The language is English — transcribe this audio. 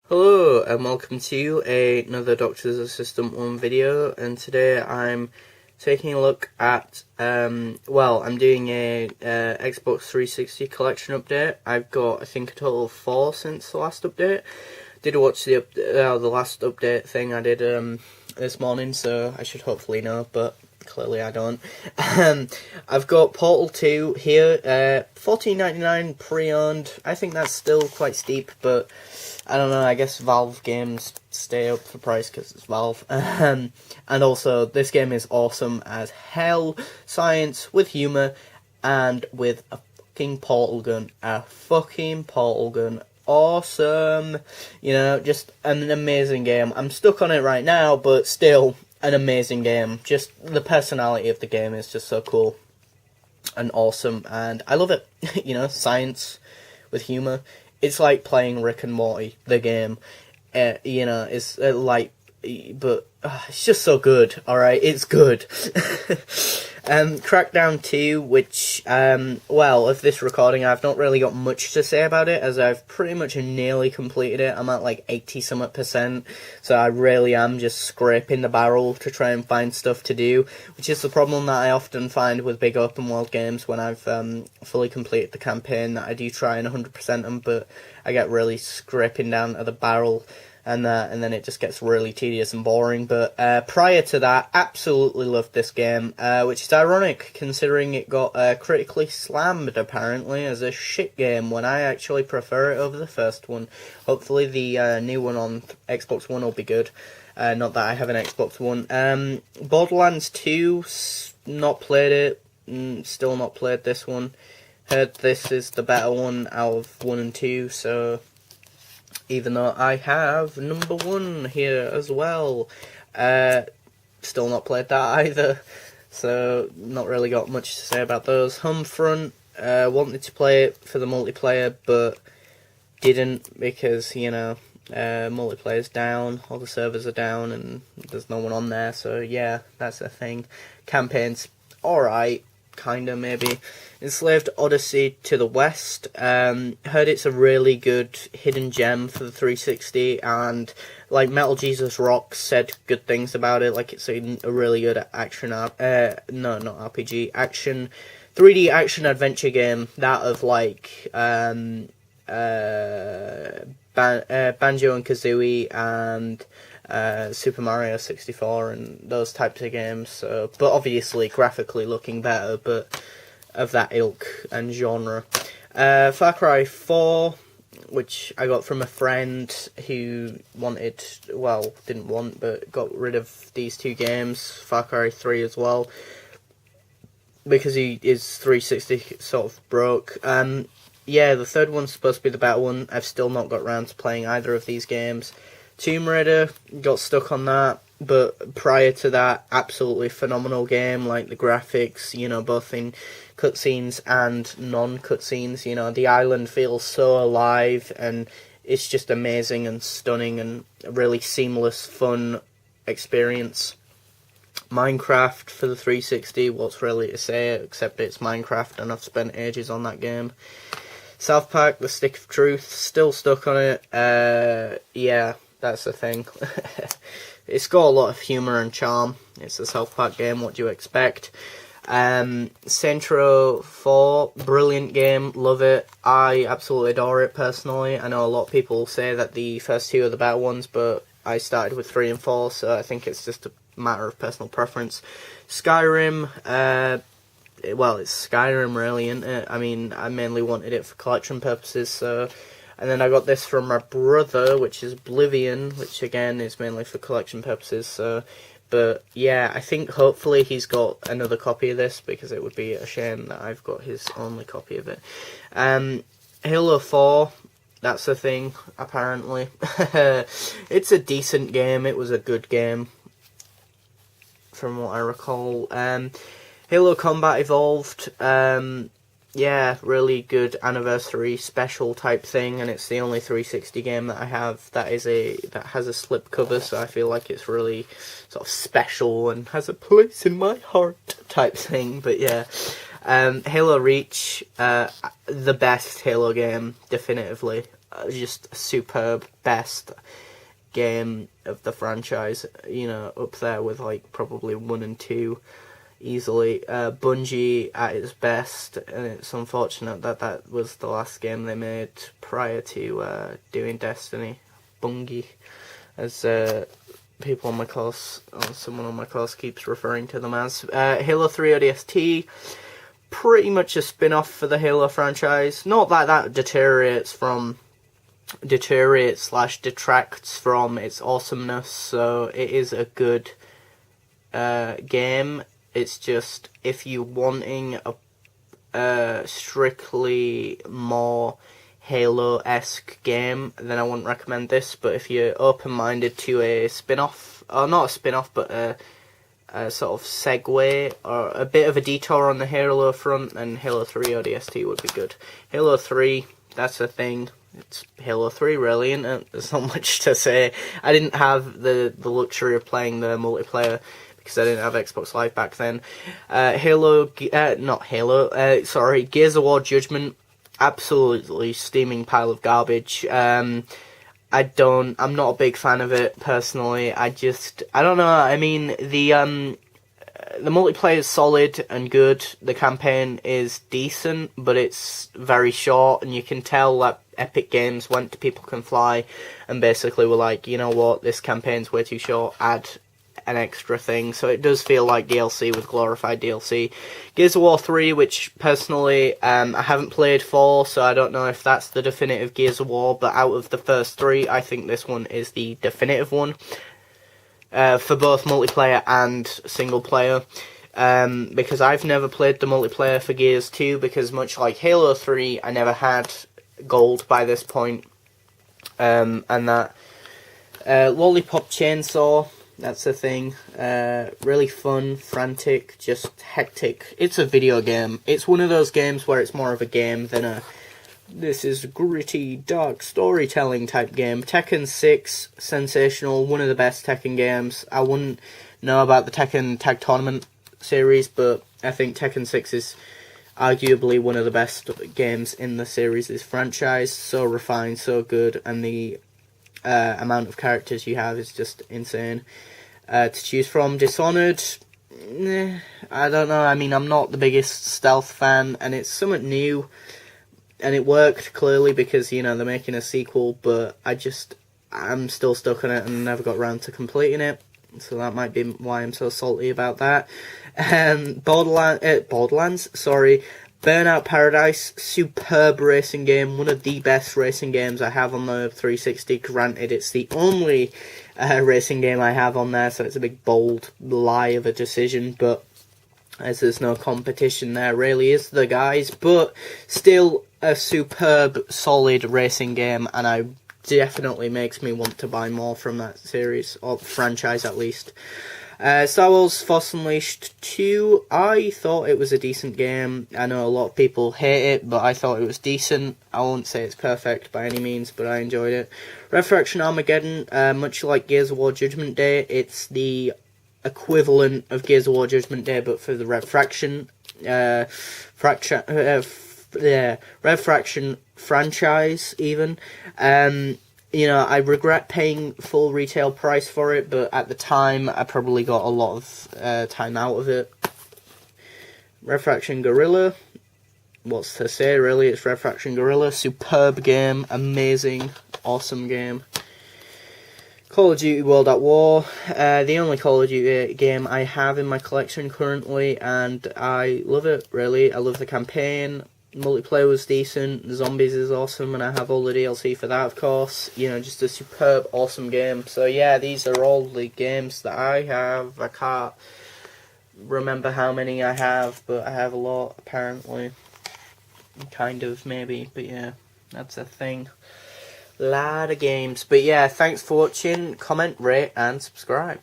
Hello and welcome to another Doctor's Assistant 1 video, and today I'm taking a look at, I'm doing a Xbox 360 collection update. I've got, I think, a total of 4 since the last update. Did watch the last update thing I did this morning, so I should hopefully know, but clearly I don't. I've got Portal 2 here, $14.99 pre-owned. I think that's still quite steep, but I don't know, I guess Valve games stay up for price because it's Valve. And also, this game is awesome as hell. Science with humour and with a fucking portal gun. A fucking portal gun. Awesome. You know, just an amazing game. I'm stuck on it right now, but still an amazing game. Just the personality of the game is just so cool and awesome, and I love it. You know, science with humour. It's like playing Rick and Morty, the game. You know, it's but it's just so good. All right, it's good. Crackdown 2, which of this recording, I've not really got much to say about it, as I've pretty much nearly completed it. I'm at like 80-something%, so I really am just scraping the barrel to try and find stuff to do, which is the problem that I often find with big open world games when I've fully completed the campaign, that I do try and 100% them, but I get really scraping down to the barrel, and then it just gets really tedious and boring. But prior to that, absolutely loved this game, which is ironic considering it got critically slammed apparently as a shit game, when I actually prefer it over the first one. Hopefully the new one on Xbox One will be good. Not that I have an Xbox One. Borderlands 2, not played it, still not played this one. Heard this is the better one out of 1 and 2, so even though I have number 1 here as well. Still not played that either, so not really got much to say about those. Homefront, wanted to play it for the multiplayer, but didn't, because, you know, multiplayer's down, all the servers are down, and there's no one on there, so yeah, that's the thing. Campaign's alright, kinda, maybe. Enslaved Odyssey to the West, heard it's a really good hidden gem for the 360, and like Metal Jesus Rocks said good things about it, like it's a really good action, not RPG, action, 3D action adventure game, that of like, Banjo and Kazooie and Super Mario 64 and those types of games, so, but obviously graphically looking better, but of that ilk and genre. Far Cry 4, which I got from a friend who didn't want, but got rid of these 2 games, Far Cry 3 as well, because he is 360 sort of broke. Yeah, the third one's supposed to be the better one. I've still not got round to playing either of these games. Tomb Raider, got stuck on that, but prior to that, absolutely phenomenal game, like the graphics, you know, both in cutscenes and non-cutscenes, you know, the island feels so alive, and it's just amazing and stunning and a really seamless, fun experience. Minecraft for the 360, what's really to say, except it's Minecraft, and I've spent ages on that game. South Park, The Stick of Truth, still stuck on it. Yeah, that's the thing. It's got a lot of humour and charm. It's a South Park game, what do you expect? Centro 4, brilliant game, love it. I absolutely adore it personally. I know a lot of people say that the first 2 are the better ones, but I started with 3 and 4, so I think it's just a matter of personal preference. Skyrim, it's Skyrim really, isn't it? I mean, I mainly wanted it for collection purposes, so. And then I got this from my brother, which is Oblivion, which again is mainly for collection purposes, so. But yeah, I think hopefully he's got another copy of this, because it would be a shame that I've got his only copy of it. Halo 4, that's the thing, apparently. It's a decent game, it was a good game, from what I recall. Halo Combat Evolved, yeah, really good anniversary special type thing, and it's the only 360 game that I have that has a slip cover, so I feel like it's really sort of special and has a place in my heart type thing. But yeah, Halo Reach, the best Halo game, definitively. just superb, best game of the franchise, you know, up there with like probably 1 and 2 easily. Bungie at its best, and it's unfortunate that that was the last game they made prior to doing Destiny. Bungie, as people on my course, or someone on my course keeps referring to them as. Halo 3 ODST, pretty much a spin-off for the Halo franchise. Not that that deteriorates / detracts from its awesomeness, so it is a good game. It's just, if you're wanting a strictly more Halo-esque game, then I wouldn't recommend this. But if you're open-minded to a spin-off, or not a spin-off, but a sort of segue, or a bit of a detour on the Halo front, then Halo 3 ODST would be good. Halo 3, that's the thing. It's Halo 3, really, isn't it? There's not much to say. I didn't have the luxury of playing the multiplayer, because I didn't have Xbox Live back then. Gears of War Judgment, absolutely steaming pile of garbage. I'm not a big fan of it, personally. I don't know, I mean, the multiplayer is solid and good, the campaign is decent, but it's very short, and you can tell that Epic Games went to People Can Fly, and basically were like, you know what, this campaign's way too short, add an extra thing. So it does feel like DLC with glorified DLC. Gears of War 3, which personally I haven't played for, so I don't know if that's the definitive Gears of War, but out of the first 3, I think this one is the definitive one, for both multiplayer and single player, because I've never played the multiplayer for Gears 2, because much like Halo 3, I never had gold by this point, and that Lollipop Chainsaw, that's the thing. Really fun, frantic, just hectic. It's a video game. It's one of those games where it's more of a game than this is gritty, dark storytelling type game. Tekken 6, sensational, one of the best Tekken games. I wouldn't know about the Tekken Tag Tournament series, but I think Tekken 6 is arguably one of the best games in the series' franchise. So refined, so good, and the amount of characters you have is just insane to choose from. Dishonored, I don't know, I mean, I'm not the biggest stealth fan, and it's somewhat new, and it worked, clearly, because, you know, they're making a sequel, but I'm still stuck on it and never got around to completing it, so that might be why I'm so salty about that. Borderlands, Burnout Paradise, superb racing game, one of the best racing games I have on the 360. Granted, it's the only racing game I have on there, so it's a big bold lie of a decision, but as there's no competition there really, is the guys, but still a superb, solid racing game, and I definitely makes me want to buy more from that series, or franchise at least. Star Wars Force Unleashed 2, I thought it was a decent game. I know a lot of people hate it, but I thought it was decent. I won't say it's perfect by any means, but I enjoyed it. Red Faction Armageddon, much like Gears of War Judgment Day, it's the equivalent of Gears of War Judgment Day, but for the Red Faction. Red Faction franchise, even. You know, I regret paying full retail price for it, but at the time, I probably got a lot of time out of it. Red Faction Guerrilla, what's to say, really? It's Red Faction Guerrilla, superb game, amazing, awesome game. Call of Duty World at War, the only Call of Duty game I have in my collection currently, and I love it, really. I love the campaign. Multiplayer was decent, Zombies is awesome, and I have all the DLC for that, of course. You know, just a superb, awesome game. So yeah, these are all the games that I have. I can't remember how many I have, but I have a lot, apparently. Kind of, maybe, but yeah, that's a thing. Lot of games. But yeah, thanks for watching, comment, rate, and subscribe.